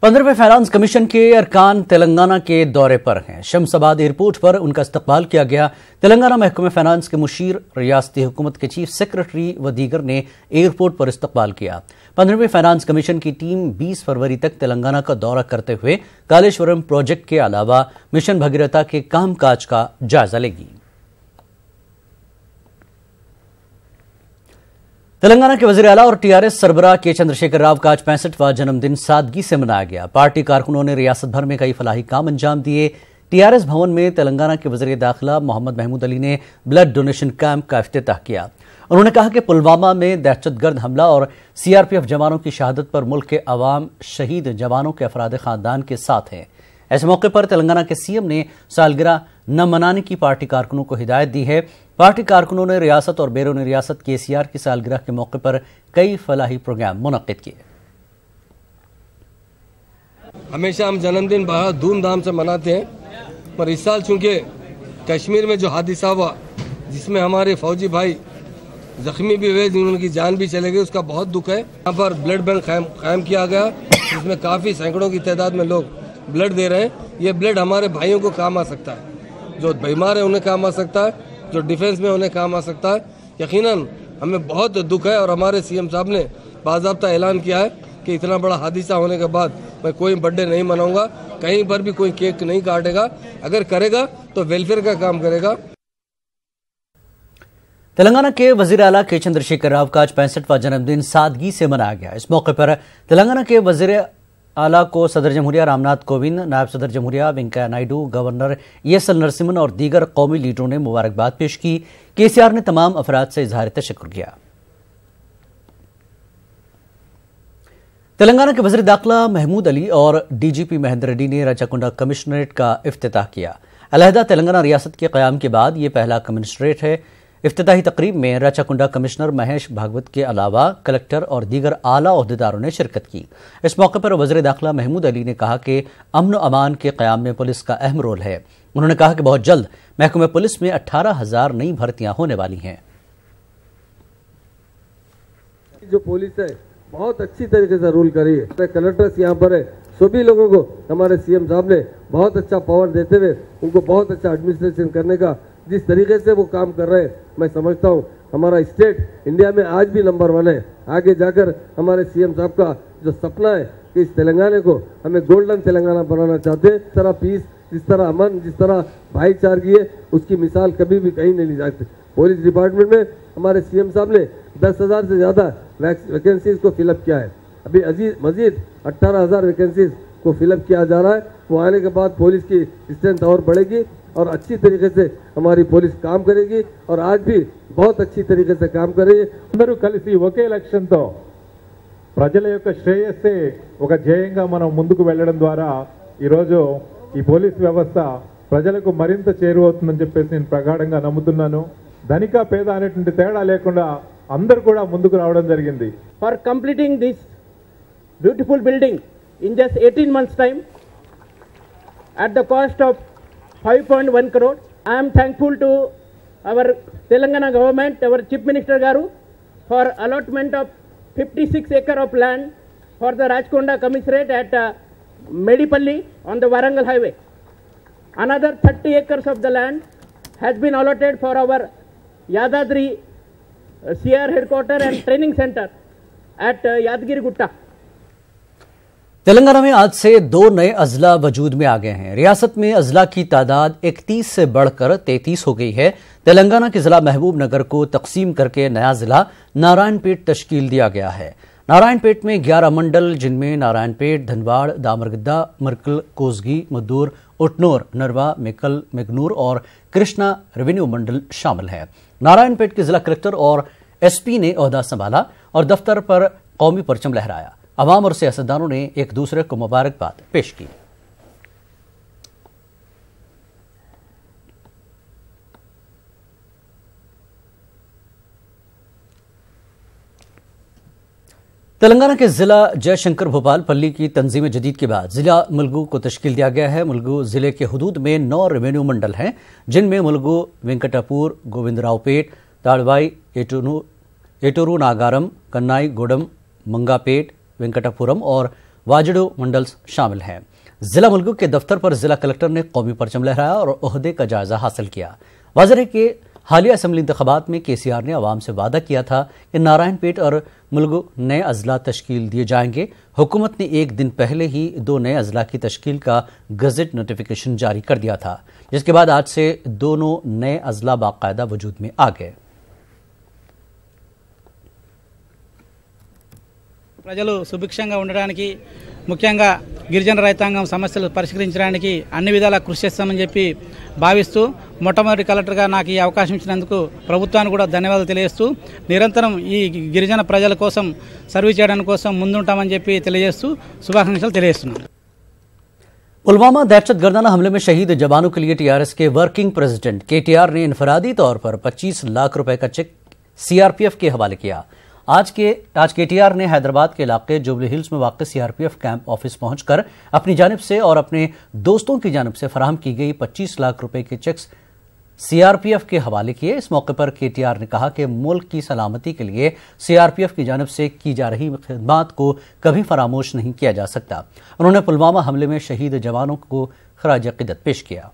15वें finance commission के अरकान तेलंगाना के दौरे पर हैं। शमशाबाद एयरपोर्ट पर उनका इस्तकबाल किया गया। तेलंगाना महकमे फाइनेंस के मुशीर, रियासती हुकूमत के चीफ सेक्रेटरी व दीगर ने एयरपोर्ट पर इस्तकबाल किया। 15वें फाइनेंस कमीशन की टीम 20 फरवरी तक तेलंगाना का दौरा करते हुए कालेश्वरम प्रोजेक्ट के अलावा मिशन भगीरथा के कामकाज का जायजा लेगी। तेलंगाना के वज़ीर आला और टीआरएस सरबराह के चंद्रशेखर राव का आज 65वां जन्मदिन सादगी से मनाया गया। पार्टी कारकुनों ने रियासत भर में कई फलाही काम अंजाम दिए। टीआरएस भवन में तेलंगाना के वज़ीर दाखिला मोहम्मद महमूद अली ने ब्लड डोनेशन कैंप का इफ्तिताह किया। उन्होंने कहा कि पुलवामा में दहशतगर्द हमला और सीआरपीएफ जवानों की शहादत पर मुल्क के अवाम शहीद जवानों के अफराद खानदान के साथ हैं। ऐसे मौके पर तेलंगाना के सीएम ने सालगिरह न मनाने की पार्टी कारकुनों को हिदायत दी है। पार्टी कारकुनों ने रियासत और बैरून रियासत केसीआर की सालगिरह के मौके पर कई फलाही प्रोग्राम मुनक्किद किए। हमेशा हम जन्मदिन बहुत धूमधाम से मनाते हैं, पर इस साल चूंकि कश्मीर में जो हादसा हुआ जिसमें हमारे फौजी भाई जख्मी भी हुए, उनकी जान भी चले गई, उसका बहुत दुख है। यहाँ पर ब्लड बैंक कायम किया गया, जिसमें काफ़ी सैकड़ों की तादाद में लोग ब्लड दे रहे हैं। ये ब्लड हमारे भाइयों को काम आ सकता है, जो बीमार है उन्हें काम आ सकता है, जो डिफेंस में उन्हें काम आ सकता है। यकीनन हमें बहुत दुख है और हमारे सीएम साहब ने बाज़ाब्ता ऐलान किया है कि इतना बड़ा हादसा होने के बाद मैं कोई बर्थडे नहीं मनाऊंगा, कहीं पर भी कोई केक नहीं काटेगा, अगर करेगा तो वेलफेयर का काम करेगा। तेलंगाना के वज़ीर आला के चंद्रशेखर राव का आज 65वां जन्मदिन सादगी से मनाया गया। इस मौके पर तेलंगाना के वज़ीर आला को सदर जमहूरिया रामनाथ कोविंद, नायब सदर जमहूरिया वेंकैया नायडू, गवर्नर ESL नरसिम्हन और दीगर कौमी लीडरों ने मुबारकबाद पेश की। केसीआर ने तमाम अफराद से इजहार तशक्कुर किया। तेलंगाना के वज़ीर दाखिला महमूद अली और DGP महेंद्र रेड्डी ने राचाकुंडा कमिश्नरेट का इफ्तिताह किया। अलहदा तेलंगाना रियासत के क़याम के बाद ये पहला कमिश्नरेट है। इफ्तिताही तकरीब में राचाकुंडा कमिश्नर महेश भागवत के अलावा कलेक्टर और दीगर आला ओहदेदारों ने शिरकत की। इस मौके पर वज़ीर दाखिला महमूद अली ने कहा कि अमन अमान के क़याम में पुलिस का अहम रोल है। उन्होंने कहा कि बहुत जल्द महकमे पुलिस में 18,000 नई भर्तियां होने वाली हैं। जो पुलिस है बहुत अच्छी तरीके से रूल करी है। कलेक्टर्स यहाँ पर है, सभी लोगों को हमारे सीएम साहब ने बहुत अच्छा पावर देते हुए उनको बहुत अच्छा एडमिनिस्ट्रेशन करने का जिस तरीके से वो काम कर रहे हैं, मैं समझता हूँ हमारा स्टेट इंडिया में आज भी नंबर 1 है। आगे जाकर हमारे सीएम साहब का जो सपना है कि इस तेलंगाना को हमें गोल्डन तेलंगाना बनाना चाहते हैं। जिस तरह पीस, जिस तरह अमन, जिस तरह भाईचारगी है, उसकी मिसाल कभी भी कहीं नहीं ली जाती। पुलिस डिपार्टमेंट में हमारे सीएम साहब ने 10,000 से ज़्यादा वैकेंसीज को फिलअप किया है। अभी मजीद 18,000 वैकेंसीज को फिलअप किया जा रहा है। वो आने के बाद पुलिस की स्ट्रेंथ और बढ़ेगी और अच्छी तरीके से हमारी पुलिस काम करेगी और आज भी बहुत अच्छी तरीके से काम कर रही है। అందరూ కలిసి ఒకే లక్ష్యంతో ప్రజల యొక్క శ్రేయస్సే ఒక ధ్యేయంగా మనం ముందుకు వెళ్ళడం ద్వారా ఈరోజు ఈ పోలీస్ వ్యవస్థ ప్రజలకు మరింత చేరువవుతుందని చెప్పేసి నేను ప్రగాఢంగా నమ్ముతున్నాను. ధనిక పేద అనేటువంటి తేడా లేకుండా అందరూ కూడా ముందుకు రావడం జరిగింది. For completing this beautiful building in just 18 months time at the cost of 5.1 crore. I am thankful to our Telangana government, our Chief Minister Garu, for allotment of 56 acre of land for the Rajkonda Commissariat at Medipalli on the Warangal Highway. Another 30 acres of the land has been allotted for our Yadadri CR headquarter and training center at Yadgiri Gutta. Telangana में आज से 2 नए अजला वजूद में आ गए हैं। रियासत में अजला की तादाद 31 से बढ़कर 33 हो गई है। तेलंगाना के जिला महबूब नगर को तकसीम करके नया जिला नारायणपेट तश्कील दिया गया है। नारायणपेट में 11 मंडल, जिनमें नारायणपेट, धनवाड़, दामरगद्दा, मरकल, कोसगी, मदूर, उटनूर, नरवा, मेकल, मेगनूर और कृष्णा रेवेन्यू मंडल शामिल है। नारायणपेट के जिला कलेक्टर और SP ने ओहदा संभाला और दफ्तर पर कौमी परचम लहराया। अवाम और सियासतदानों ने एक दूसरे को मुबारकबाद पेश की। तेलंगाना के जिला जयशंकर भोपाल पल्ली की तंजीम जदीद के बाद जिला मुलगू को तश्कील दिया गया है। मुलगू जिले के हदूद में 9 रेवेन्यू मंडल हैं, जिनमें मुलगू, वेंकटापुर, गोविंदरावपेट, ताड़वाई, एटोरू नागारम, कन्नाई, गोडम, मंगापेट, वेंकटापुरम और واجڑو منڈلز شامل ہیں۔ ضلع ملگو کے دفتر پر ضلع کلکٹر نے قومی پرچم لہرایا اور عہدے کا جائزہ حاصل کیا۔ واضح ہے کہ حالیہ اسمبلی انتخابات میں KCR نے عوام سے وعدہ کیا تھا کہ نارائن پیٹ اور ملگو نئے اضلاع تشکیل دیے جائیں گے۔ حکومت نے ایک دن پہلے ہی 2 نئے اضلاع کی تشکیل کا گزٹ نوٹیفیکیشن جاری کر دیا تھا، جس کے بعد آج سے دونوں نئے اضلاع باقاعدہ وجود میں آ گئے۔ ప్రజలు సుభిక్షంగా ఉండడానికి ముఖ్యంగా గిరిజన రైతాంగం సమస్యలు పరిష్కరించడానికి అన్ని విధాలా కృషి చేస్తామని చెప్పి భావిస్తూ మొట్టమొదటి కలెక్టర్గా నాకు ఈ అవకాశం ఇచ్చినందుకు ప్రభుత్వానికి కూడా ధన్యవాదాలు తెలియజేస్తూ నిరంతరం ఈ గిరిజన ప్రజల కోసం సర్వీస్ చేయడానికి కోసం ముందుంటామని చెప్పి తెలియజేస్తూ శుభాకాంక్షలు తెలియజేస్తున్నాను। पुलवामा दहशत गर्दाना हमले में शहीद जवानों के लिए TRS के वर्किंग प्रेसिडेंट KTR ने इनफरादी तौर पर 25 लाख रुपए का चेक CRPF के हवाले किया। आज KTR ने हैदराबाद के इलाके जुबली हिल्स में वाक़ CRPF कैंप ऑफिस पहुंचकर अपनी जानिब से और अपने दोस्तों की जानिब से फराहम की गई 25 लाख रुपए के चेक्स CRPF के हवाले किए। इस मौके पर KTR ने कहा कि मुल्क की सलामती के लिए CRPF की जानिब से की जा रही खिदमात को कभी फरामोश नहीं किया जा सकता। उन्होंने पुलवामा हमले में शहीद जवानों को खराज अक़ीदत पेश किया।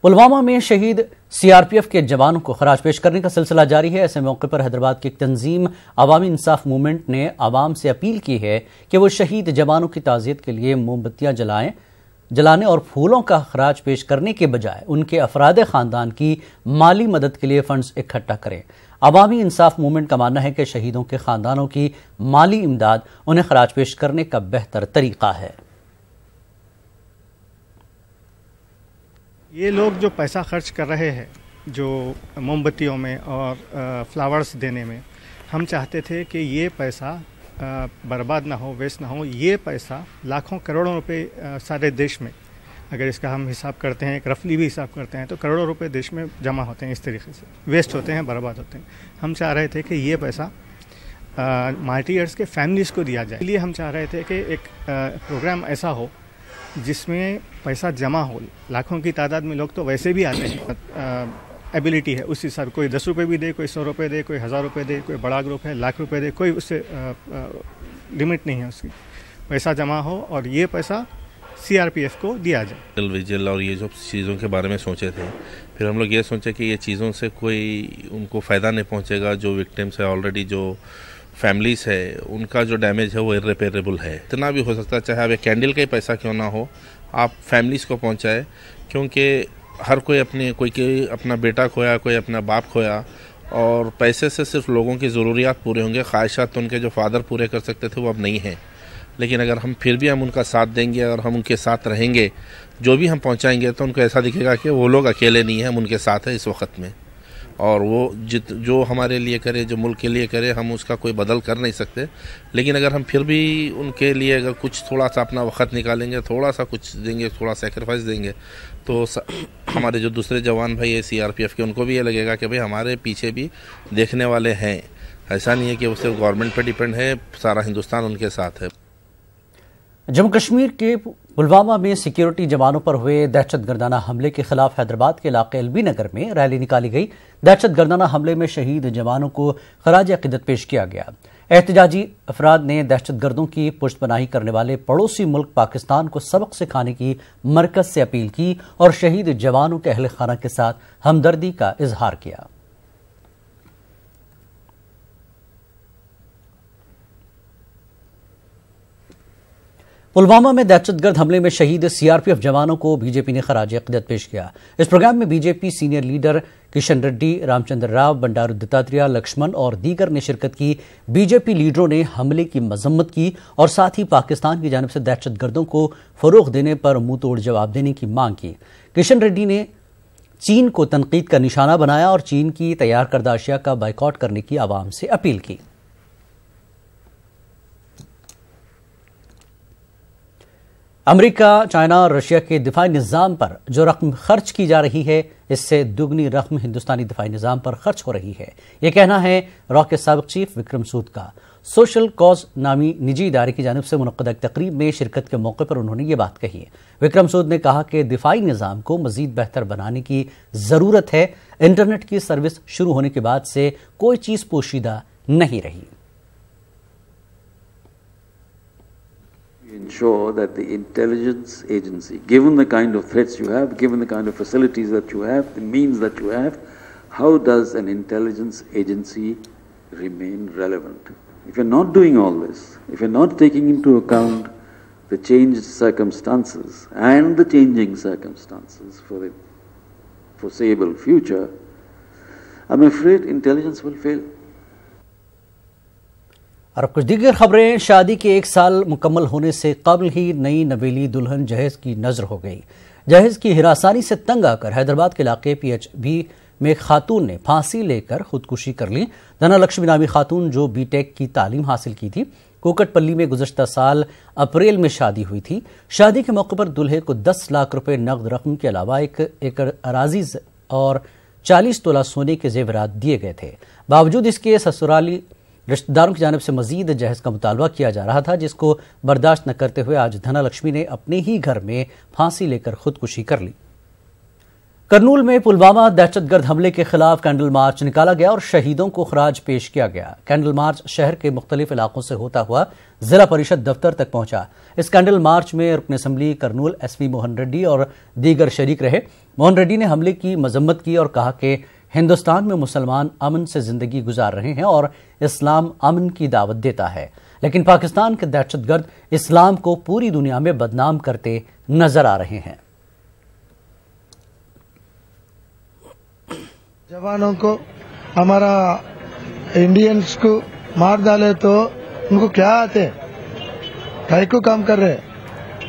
पुलवामा में शहीद CRPF के जवानों को खराज पेश करने का सिलसिला जारी है। ऐसे मौके पर हैदराबाद की एक तंजीम अवामी इंसाफ मूवमेंट ने आवाम से अपील की है कि वो शहीद जवानों की ताज़ियत के लिए मोमबत्तियां जलाने और फूलों का खराज पेश करने के बजाय उनके अफराद ख़ानदान की माली मदद के लिए फंड्स इकट्ठा करें। अवामी इंसाफ मूवमेंट का मानना है कि शहीदों के ख़ानदानों की माली इमदाद उन्हें खराज पेश करने का बेहतर तरीक़ा है। ये लोग जो पैसा खर्च कर रहे हैं जो मोमबत्तियों में और फ्लावर्स देने में, हम चाहते थे कि ये पैसा बर्बाद ना हो, वेस्ट ना हो। ये पैसा लाखों करोड़ों रुपए सारे देश में, अगर इसका हम हिसाब करते हैं, एक रफली भी हिसाब करते हैं, तो करोड़ों रुपए देश में जमा होते हैं, इस तरीके से वेस्ट होते हैं, बर्बाद होते हैं। हम चाह रहे थे कि ये पैसा मार्टियर्स के फैमिलीज़ को दिया जाए। इसलिए हम चाह रहे थे कि एक प्रोग्राम ऐसा हो जिसमें पैसा जमा हो। लाखों की तादाद में लोग तो वैसे भी आते हैं, एबिलिटी है उस हिसाब, कोई 10 रुपये भी दे, कोई 100 रुपये दे, कोई 1000 रुपये दे, कोई बड़ा ग्रुप है लाख रुपये दे, कोई उससे लिमिट नहीं है उसकी। पैसा जमा हो और ये पैसा CRPF को दिया जाए। विजिल और ये जो चीज़ों के बारे में सोचे थे, फिर हम लोग ये सोचे कि ये चीज़ों से कोई उनको फ़ायदा नहीं पहुँचेगा। जो विक्टिम्स है ऑलरेडी, जो फैमिलीज है, उनका जो डैमेज है वो इर्रेपेरेबल है। इतना भी हो सकता है, चाहे अब एक कैंडल का ही पैसा क्यों ना हो, आप फैमिलीज को पहुंचाए, क्योंकि हर कोई अपना बेटा खोया, कोई अपना बाप खोया, और पैसे से सिर्फ लोगों की ज़रूरियात पूरे होंगे। ख्वाहिशात तो उनके जो फादर पूरे कर सकते थे वो अब नहीं हैं। लेकिन अगर हम फिर भी हम उनका साथ देंगे और हम उनके साथ रहेंगे, जो भी हम पहुंचाएंगे, तो उनको ऐसा दिखेगा कि वो लोग अकेले नहीं हैं, हम उनके साथ हैं इस वक्त में। और वो जो हमारे लिए करे, जो मुल्क के लिए करे, हम उसका कोई बदल कर नहीं सकते। लेकिन अगर हम फिर भी उनके लिए अगर कुछ थोड़ा सा अपना वक्त निकालेंगे, थोड़ा सा कुछ देंगे, थोड़ा सेक्रीफाइस देंगे, तो हमारे जो दूसरे जवान भाई है CRPF के, उनको भी ये लगेगा कि भाई हमारे पीछे भी देखने वाले हैं। ऐसा नहीं है कि वो सिर्फ गवर्नमेंट पर डिपेंड है, सारा हिंदुस्तान उनके साथ है। जम्मू कश्मीर के पुलवामा में सिक्योरिटी जवानों पर हुए दहशत गर्दाना हमले के खिलाफ हैदराबाद के इलाके LB नगर में रैली निकाली गई। दहशत गर्दाना हमले में शहीद जवानों को खराज अक़ीदत पेश किया गया। एहतजाजी अफराद ने दहशत गर्दों की पुष्टपनाही करने वाले पड़ोसी मुल्क पाकिस्तान को सबक सिखाने की मरकज से अपील की और शहीद जवानों के अहल खाना के साथ हमदर्दी का इजहार किया। पुलवामा में दहशतगर्द हमले में शहीद CRPF जवानों को बीजेपी ने खराज अक़ीदत पेश किया। इस प्रोग्राम में BJP senior leader Kishan Reddy, Ramchandra Rao, Bandaru Dattatreya, Laxman और दीगर ने शिरकत की। बीजेपी लीडरों ने हमले की मजम्मत की और साथ ही पाकिस्तान की जानिब से दहशतगर्दों को फरोग़ देने पर मुंह तोड़ जवाब देने की मांग की। किशन रेड्डी ने चीन को तनकीद का निशाना बनाया और चीन की तैयार करदा अशिया का बाइकआउट करने की आवाम से अपील की। अमेरिका, चाइना और रशिया के दिफाई निज़ाम पर जो रकम खर्च की जा रही है, इससे दुगनी रकम हिंदुस्तानी दिफाई निज़ाम पर खर्च हो रही है। ये कहना है रॉ के साबिक़ चीफ विक्रम सूद का। सोशल कॉज नामी निजी इदारे की जानिब से मुनक़्क़दा एक तकरीब में शिरकत के मौके पर उन्होंने ये बात कही। विक्रम सूद ने कहा कि दिफाई निज़ाम को मज़ीद बेहतर बनाने की ज़रूरत है। इंटरनेट की सर्विस शुरू होने के बाद से कोई चीज़ पोशीदा नहीं रही। Ensure that the intelligence agency, given the kind of threats you have, given the kind of facilities that you have, the means that you have, how does an intelligence agency remain relevant? If you're not doing all this, if you're not taking into account the changed circumstances and the changing circumstances for the foreseeable future, I'm afraid intelligence will fail. اور اب کچھ دیگر خبریں. شادی کے 1 سال مکمل ہونے سے قبل ہی نئی نویلی دلہن جہیز کی نظر ہو گئی. جہیز کی ہراسانی سے تنگ آ کر حیدرآباد کے علاقے PHB میں ایک خاتون نے پھانسی لے کر خودکشی کر لی. دھنا لکشمی نامی خاتون جو B.Tech کی تعلیم حاصل کی تھی, کوکٹ پلی میں گزشتہ سال اپریل میں شادی ہوئی تھی. شادی کے موقع پر دلہے کو 10 لاکھ روپے نقد رقم کے علاوہ 1 ایکڑ اراضی اور 40 تولہ سونے کے زیورات دیے گئے تھے. باوجود اس کے سسرالی رشتہ داروں کی جانب سے مزید جہیز کا مطالبہ کیا جا رہا تھا, جس کو برداشت نہ کرتے ہوئے آج دھنا لکشمی نے اپنے ہی گھر میں پھانسی لے کر خودکشی کر لی. کرنول میں پلوامہ دہشت گرد حملے کے خلاف کینڈل مارچ نکالا گیا اور شہیدوں کو خراج پیش کیا گیا. کینڈل مارچ شہر کے مختلف علاقوں سے ہوتا ہوا ضلع پریشد دفتر تک پہنچا. اس کینڈل مارچ میں رکن اسمبلی کرنول SV موہن ریڈی اور دیگر شریک رہے. موہن ریڈی نے حملے کی مذمت کی اور کہا کہ ہندوستان میں مسلمان امن سے زندگی گزار رہے ہیں اور اسلام امن کی دعوت دیتا ہے, لیکن پاکستان کے دہشت گرد اسلام کو پوری دنیا میں بدنام کرتے نظر آ رہے ہیں. جوانوں کو, ہمارا انڈینز کو مار ڈالے تو ان کو کیا آتے, کئی کو کام کر رہے,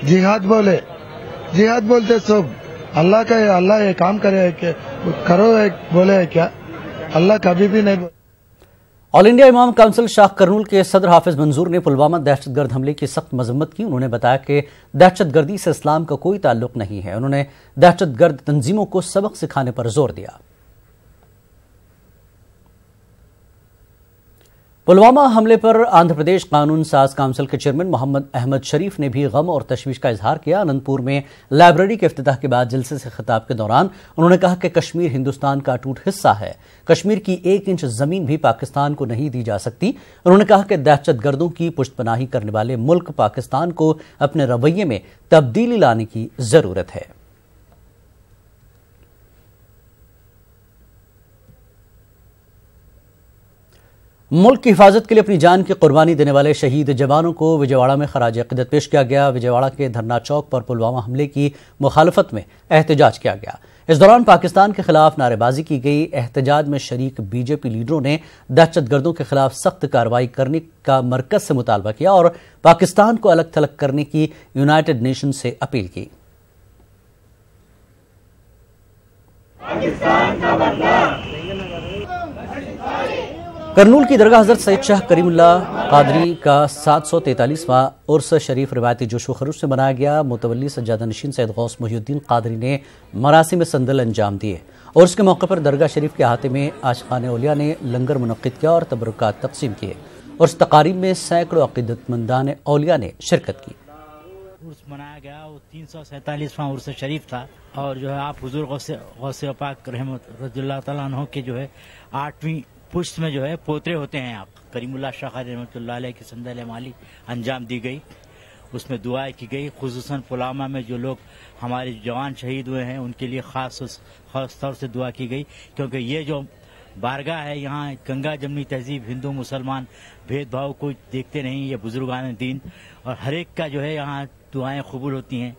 جہاد بولے, جہاد بولتے سب اللہ کا ہے, اللہ یہ کام کرے کہ کرو بولے کیا, اللہ کبھی بھی نہیں بولے. آل انڈیا امام کونسل شاہ کرنول کے صدر حافظ منظور نے پلوامہ دہشت گرد حملے کی سخت مذمت کی. انہوں نے بتایا کہ دہشت گردی سے اسلام کا کوئی تعلق نہیں ہے. انہوں نے دہشت گرد تنظیموں کو سبق سکھانے پر زور دیا. پلوامہ حملے پر آندھرا پردیش قانون ساز کونسل کے چیئرمین محمد احمد شریف نے بھی غم اور تشویش کا اظہار کیا. اننت پور میں لائبریری کے افتتاح کے بعد جلسے سے خطاب کے دوران انہوں نے کہا کہ کشمیر ہندوستان کا اٹوٹ حصہ ہے. کشمیر کی 1 انچ زمین بھی پاکستان کو نہیں دی جا سکتی. انہوں نے کہا کہ دہشت گردوں کی پشت پناہی کرنے والے ملک پاکستان کو اپنے رویے میں تبدیلی لانے کی ضرورت ہے. ملک کی حفاظت کے لیے اپنی جان کی قربانی دینے والے شہید جوانوں کو وجےواڑہ میں خراج عقیدت پیش کیا گیا. وجےواڑہ کے دھرنا چوک پر پلوامہ حملے کی مخالفت میں احتجاج کیا گیا. اس دوران پاکستان کے خلاف نعرے بازی کی گئی. احتجاج میں شریک BJP لیڈروں نے دہشت گردوں کے خلاف سخت کارروائی کرنے کا مرکز سے مطالبہ کیا اور پاکستان کو الگ تھلگ کرنے کی یونائیٹڈ نیشن سے اپیل کی. کرنول کی درگاہ حضرت سید شاہ کریم اللہ قادری کا 743واں عرس شریف روایتی جوش و خروش سے منایا گیا. متولی سجادہ نشین سید غوث محی الدین قادری نے مراسم سندل انجام دیے. عرس کے موقع پر درگاہ شریف کے احاطے میں عاشقان اولیاء نے لنگر منعقد کیا اور تبرکات تقسیم کیے. عرس تقاریب میں سینکڑوں عقیدت مندان اولیاء نے شرکت کی. عرس منایا گیا وہ 347واں عرس شریف تھا اور جو ہے آپ حضور غوث پاک رحمت رضی اللہ تعالیٰ عنہ کے جو ہے 8ویں پشت میں جو ہے پوترے ہوتے ہیں. آپ کریم اللہ شاہ قادری رحمۃ اللہ علیہ کی سندل مالی انجام دی گئی, اس میں دعائیں کی گئی. خصوصاً پلوامہ میں جو لوگ ہمارے جوان شہید ہوئے ہیں ان کے لیے خاص طور سے دعا کی گئی, کیونکہ یہ جو بارگاہ ہے یہاں گنگا جمنی تہذیب ہندو مسلمان بھید بھاؤ کو دیکھتے نہیں. یہ بزرگان دین اور ہر ایک کا جو ہے یہاں دعائیں قبول ہوتی ہیں.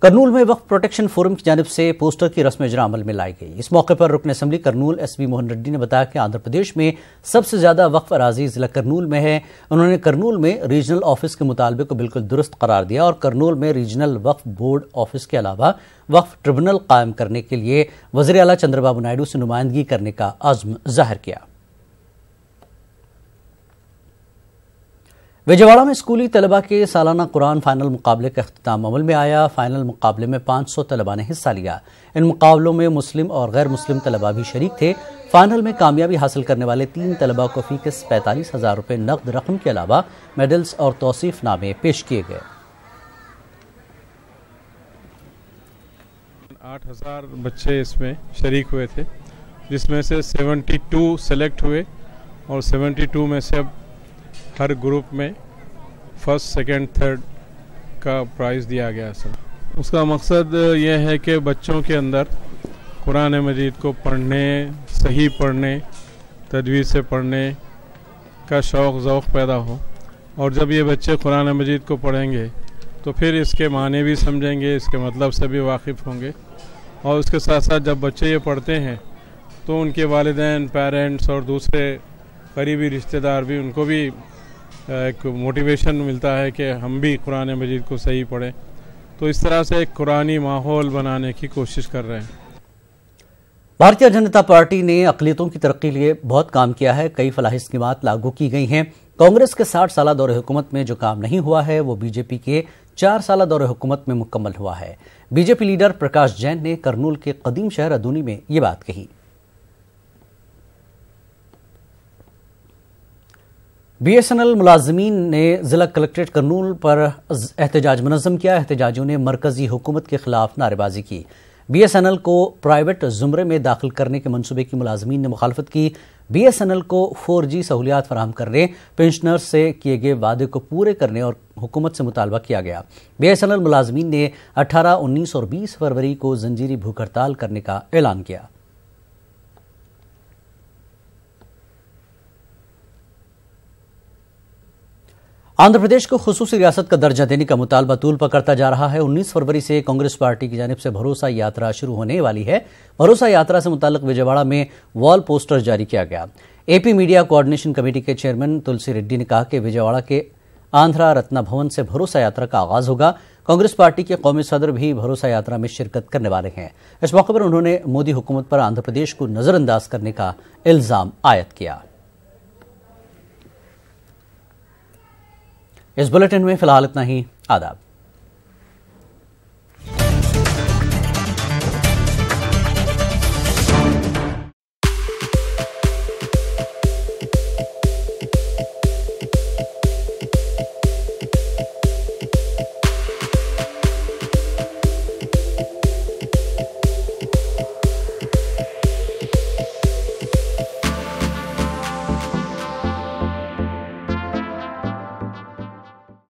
کرنول میں وقف پروٹیکشن فورم کی جانب سے پوسٹر کی رسم اجرا عمل میں لائی گئی. اس موقع پر رکن اسمبلی کرنول SV موہن ریڈی نے بتایا کہ آندھرا پردیش میں سب سے زیادہ وقف اراضی ضلع کرنول میں ہے. انہوں نے کرنول میں ریجنل آفس کے مطالبے کو بالکل درست قرار دیا اور کرنول میں ریجنل وقف بورڈ آفس کے علاوہ وقف ٹریبونل قائم کرنے کے لیے وزیر اعلیٰ چندر بابو نائیڈو سے نمائندگی کرنے کا عزم ظاہر کیا. وجےواڑہ میں اسکولی طلبہ کے سالانہ قرآن فائنل مقابلے کا اختتام عمل میں آیا. فائنل مقابلے میں 500 طلبہ نے حصہ لیا. ان مقابلوں میں مسلم اور غیر مسلم طلبہ بھی شریک تھے. فائنل میں کامیابی حاصل کرنے والے 3 طلبہ کو فی کس 45,000 روپے نقد رقم کے علاوہ میڈلز اور توصیف نامے پیش کیے گئے. 8,000 بچے اس میں شریک ہوئے تھے, جس میں سے 72 سلیکٹ ہوئے اور 72 میں سے اب ہر گروپ میں फर्स्ट सेकंड थर्ड का प्राइज़ दिया गया सर। उसका मकसद ये है कि बच्चों के अंदर कुरान मजीद को पढ़ने, सही पढ़ने, तजवीज़ से पढ़ने का शौक़ ज़ौक़ पैदा हो, और जब ये बच्चे कुरान मजीद को पढ़ेंगे तो फिर इसके माने भी समझेंगे, इसके मतलब से भी वाकिफ़ होंगे, और उसके साथ साथ जब बच्चे ये पढ़ते हैं तो उनके वालिदैन, पेरेंट्स और दूसरे करीबी रिश्तेदार भी, उनको भी एक मोटिवेशन मिलता है कि हम भी कुरान मजीद को सही पढ़ें। तो इस तरह से एक कुरानी माहौल बनाने की कोशिश कर रहे हैं। भारतीय जनता पार्टी ने अक़लियतों की तरक्की के लिए बहुत काम किया है। कई फलाही स्कीमात लागू की गई हैं। कांग्रेस के 60 साल दौरे हुकूमत में जो काम नहीं हुआ है वो बीजेपी के 4 साल दौरे हुकूमत में मुकम्मल हुआ है। बीजेपी लीडर प्रकाश जैन ने करनूल के कदीम शहर अदूनी में ये बात कही। बीएसएनएल मुलाजमीन ने जिला कलेक्ट्रेट करनूल पर एहतजाज मुनज़्ज़म किया। एहतजाजियों ने मरकजी हुकूमत के खिलाफ नारेबाजी की। बीएसएनएल को प्राइवेट जुमरे में दाखिल करने के मंसूबे की मुलाजमीन ने मुखालफत की। बीएसएनएल को 4G सहूलियात फराहम करने, पेंशनर्स से किए गए वादे को पूरे करने और हुकूमत से मुतालबा किया गया। बीएसएनएल मुलाजमीन ने 18, 19 और 20 फरवरी को जंजीरी भूख हड़ताल करने का ऐलान किया। आंध्र प्रदेश को खुसूसी रियासत का दर्जा देने का मुतालबा तूल पकड़ता जा रहा है। 19 फरवरी से कांग्रेस पार्टी की जानिब से भरोसा यात्रा शुरू होने वाली है। भरोसा यात्रा से मुताल्लिक विजयवाड़ा में वॉल पोस्टर जारी किया गया। एपी मीडिया कोऑर्डिनेशन कमेटी के चेयरमैन तुलसी रेड्डी ने कहा कि विजयवाड़ा के आंध्रा रत्ना भवन से भरोसा यात्रा का आगाज होगा। कांग्रेस पार्टी के कौमी सदर भी भरोसा यात्रा में शिरकत करने वाले हैं। इस मौके पर उन्होंने मोदी हुकूमत पर आंध्र प्रदेश को नजरअंदाज करने का इल्जाम आयद किया। इस बुलेटिन में फिलहाल इतना ही। आदाब।